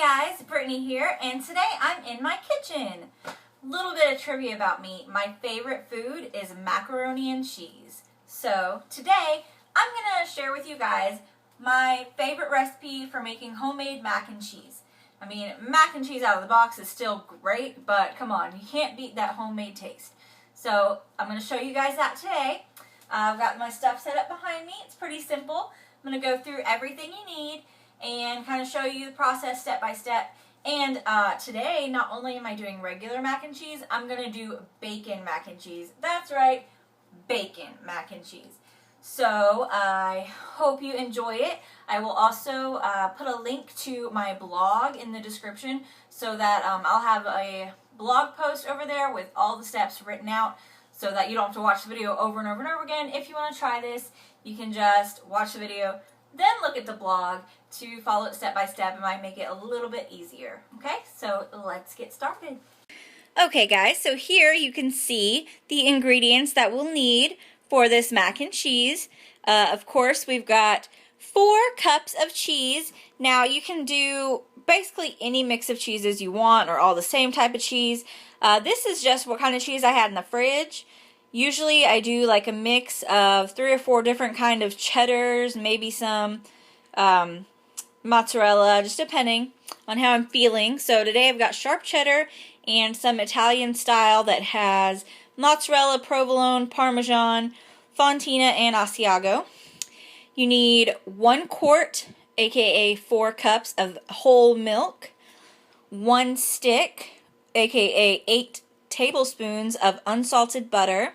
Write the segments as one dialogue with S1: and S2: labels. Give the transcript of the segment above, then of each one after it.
S1: guys, Brittany here, and today I'm in my kitchen. Little bit of trivia about me. My favorite food is macaroni and cheese. So today I'm going to share with you guys my favorite recipe for making homemade mac and cheese. I mean, mac and cheese out of the box is still great, but come on, you can't beat that homemade taste. So I'm going to show you guys that today. I've got my stuff set up behind me. It's pretty simple. I'm going to go through everything you need and kind of show you the process step by step. And today, not only am I doing regular mac and cheese, I'm going to do bacon mac and cheese. That's right, bacon mac and cheese. So I hope you enjoy it. I will also put a link to my blog in the description so that I'll have a blog post over there with all the steps written out so that you don't have to watch the video over and over and over again. If you want to try this, you can just watch the video, then look at the blog to follow it step by step. It might make it a little bit easier. Okay, so let's get started. Okay guys, so here you can see the ingredients that we'll need for this mac and cheese. Of course, we've got 4 cups of cheese. Now you can do basically any mix of cheeses you want or all the same type of cheese. This is just what kind of cheese I had in the fridge. Usually I do like a mix of 3 or 4 different kind of cheddars, maybe some mozzarella, just depending on how I'm feeling. So today I've got sharp cheddar and some Italian style that has mozzarella, provolone, parmesan, fontina, and asiago. You need 1 quart, aka 4 cups of whole milk, 1 stick, aka 8 tablespoons of unsalted butter.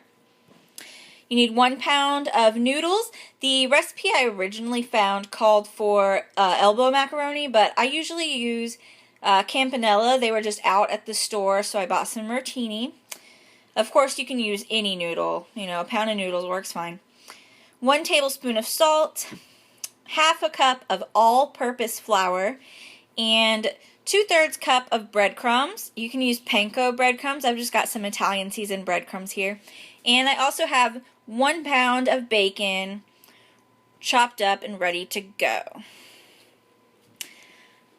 S1: You need 1 pound of noodles. The recipe I originally found called for elbow macaroni, but I usually use Campanella. They were just out at the store, so I bought some rotini. Of course, you can use any noodle. You know, a pound of noodles works fine. 1 tablespoon of salt, half a cup of all-purpose flour, and 2/3 cup of breadcrumbs. You can use panko breadcrumbs. I've just got some Italian seasoned breadcrumbs here. And I also have 1 pound of bacon chopped up and ready to go.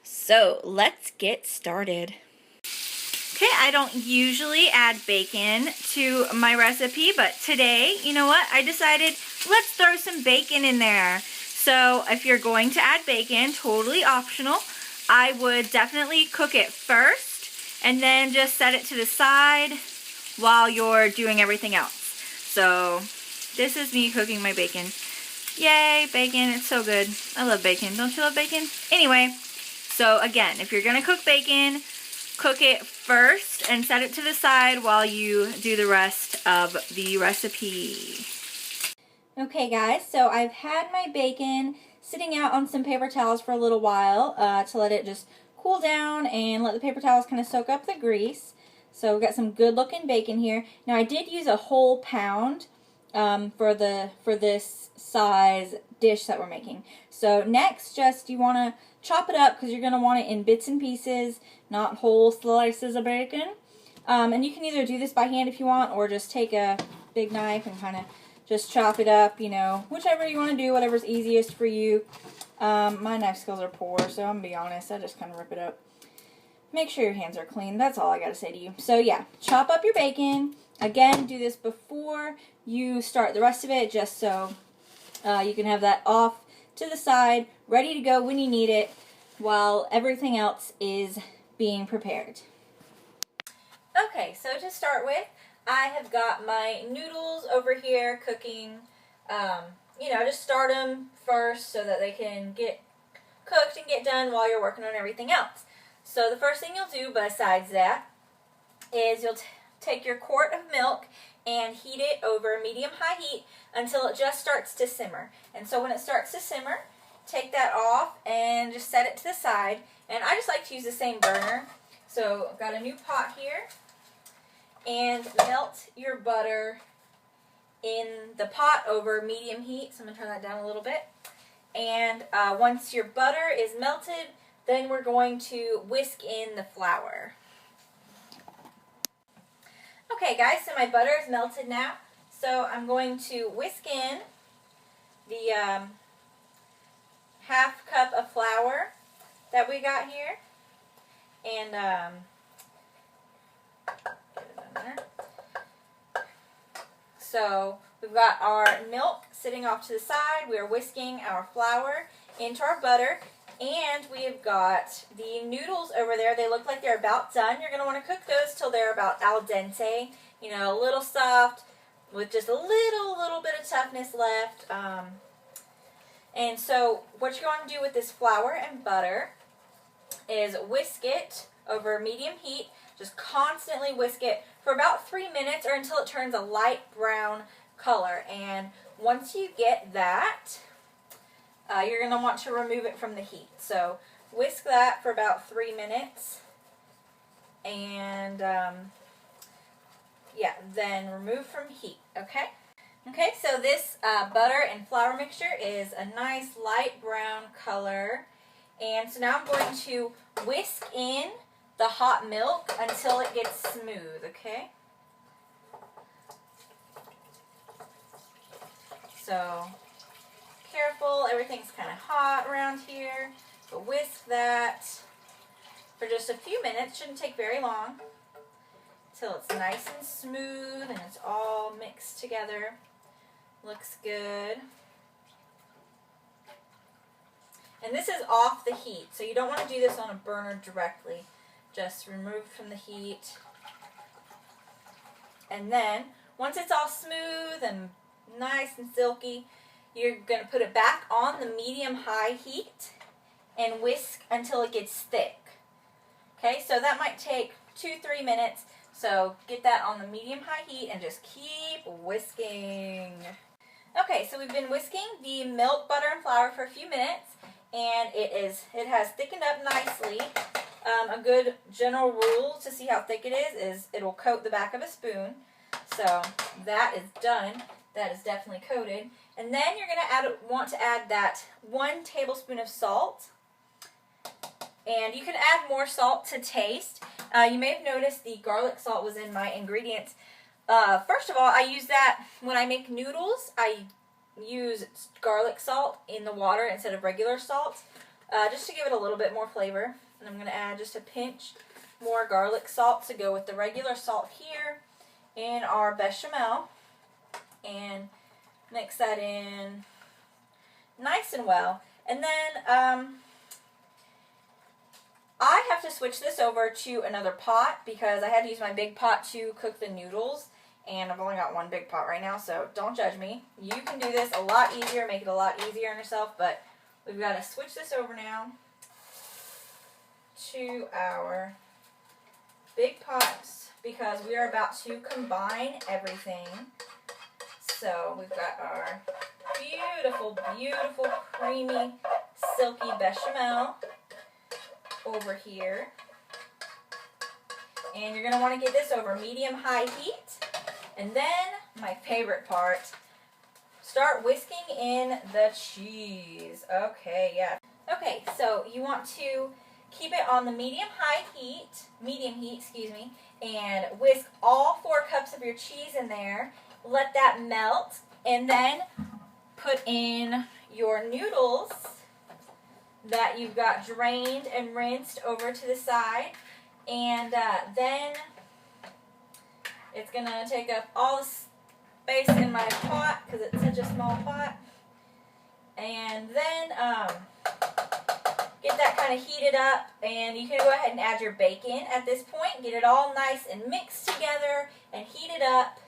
S1: So let's get started. Okay, I don't usually add bacon to my recipe, but today, you know what, I decided let's throw some bacon in there. So if you're going to add bacon, totally optional, I would definitely cook it first and then just set it to the side while you're doing everything else. So this is me cooking my bacon. Yay, bacon, it's so good. I love bacon. Don't you love bacon? Anyway, so again, if you're gonna cook bacon, cook it first and set it to the side while you do the rest of the recipe. Okay guys, so I've had my bacon sitting out on some paper towels for a little while to let it just cool down and let the paper towels kind of soak up the grease. So we've got some good looking bacon here. Now I did use a whole pound for this size dish that we're making. So next, just you want to chop it up because you're going to want it in bits and pieces, not whole slices of bacon. And you can either do this by hand if you want, or just take a big knife and kind of just chop it up, you know, whichever you want to do, whatever's easiest for you. My knife skills are poor, so I'm going to be honest, I just kind of rip it up. Make sure your hands are clean. That's all I got to say to you. So yeah, chop up your bacon. Again, do this before you start the rest of it, just so you can have that off to the side, ready to go when you need it, while everything else is being prepared. Okay, so to start with, I have got my noodles over here cooking. You know, just start them first so that they can get cooked and get done while you're working on everything else. So the first thing you'll do besides that is you'll take your quart of milk and heat it over medium-high heat until it just starts to simmer. And so when it starts to simmer, take that off and just set it to the side. And I just like to use the same burner. So I've got a new pot here. And melt your butter in the pot over medium heat. So I'm going to turn that down a little bit. And once your butter is melted, then we're going to whisk in the flour. Okay guys, so my butter is melted now. So I'm going to whisk in the half cup of flour that we got here. And get it in there. So we've got our milk sitting off to the side. We are whisking our flour into our butter. And we have got the noodles over there. They look like they're about done. You're going to want to cook those till they're about al dente. You know, a little soft with just a little bit of toughness left. And so what you're going to do with this flour and butter is whisk it over medium heat. Just constantly whisk it for about 3 minutes or until it turns a light brown color. And once you get that, you're going to want to remove it from the heat. So whisk that for about 3 minutes. And yeah, then remove from heat, okay? Okay, so this butter and flour mixture is a nice light brown color. And so now I'm going to whisk in the hot milk until it gets smooth, okay? So careful, everything's kind of hot around here. But whisk that for just a few minutes, shouldn't take very long, till it's nice and smooth and it's all mixed together. Looks good. And this is off the heat, so you don't want to do this on a burner directly. Just remove from the heat. And then, once it's all smooth and nice and silky, you're going to put it back on the medium-high heat and whisk until it gets thick. Okay, so that might take 2-3 minutes. So get that on the medium-high heat and just keep whisking. Okay, so we've been whisking the milk, butter, and flour for a few minutes, and it has thickened up nicely. A good general rule to see how thick it is it'll coat the back of a spoon. So that is done. That is definitely coated. And then you're going to want to add that 1 tablespoon of salt. And you can add more salt to taste. You may have noticed the garlic salt was in my ingredients. First of all, I use that when I make noodles. I use garlic salt in the water instead of regular salt, just to give it a little bit more flavor. And I'm going to add just a pinch more garlic salt to go with the regular salt here in our bechamel. And mix that in nice and well. And then I have to switch this over to another pot because I had to use my big pot to cook the noodles. And I've only got one big pot right now, so don't judge me. You can do this a lot easier, make it a lot easier on yourself, but we've got to switch this over now to our big pots because we are about to combine everything. So we've got our beautiful, beautiful, creamy, silky bechamel over here. And you're going to want to get this over medium-high heat. And then, my favorite part, start whisking in the cheese. Okay, yeah. Okay, so you want to keep it on the medium heat, excuse me, and whisk all 4 cups of your cheese in there. Let that melt, and then put in your noodles that you've got drained and rinsed over to the side. And then it's going to take up all the space in my pot because it's such a small pot. And then get that kind of heated up, and you can go ahead and add your bacon at this point. Get it all nice and mixed together and heated up.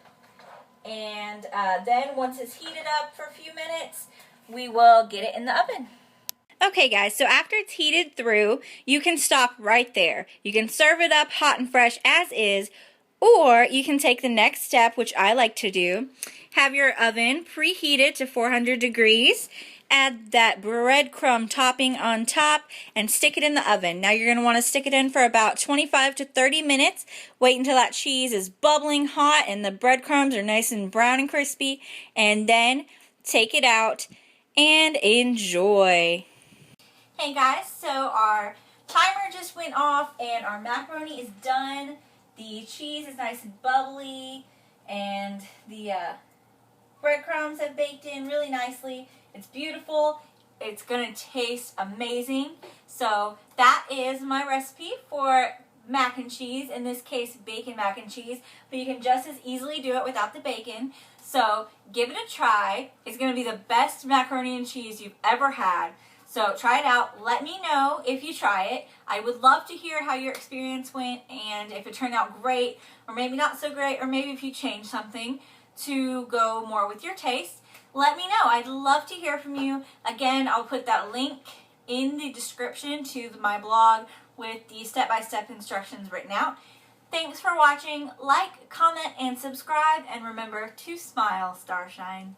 S1: And then once it's heated up for a few minutes, we will get it in the oven. Okay guys, so after it's heated through, you can stop right there. You can serve it up hot and fresh as is, or you can take the next step, which I like to do. Have your oven preheated to 400 degrees. Add that breadcrumb topping on top and stick it in the oven. Now you're going to want to stick it in for about 25 to 30 minutes. Wait until that cheese is bubbling hot and the breadcrumbs are nice and brown and crispy. And then take it out and enjoy. Hey guys, so our timer just went off and our macaroni is done. The cheese is nice and bubbly and the breadcrumbs have baked in really nicely. It's beautiful. It's gonna taste amazing. So that is my recipe for mac and cheese, in this case bacon mac and cheese, but you can just as easily do it without the bacon. So give it a try. It's gonna be the best macaroni and cheese you've ever had. So try it out. Let me know if you try it. I would love to hear how your experience went and if it turned out great or maybe not so great, or maybe if you changed something to go more with your taste. Let me know. I'd love to hear from you. Again, I'll put that link in the description to my blog with the step-by-step instructions written out. Thanks for watching. Like, comment, and subscribe, and remember to smile, Starshine.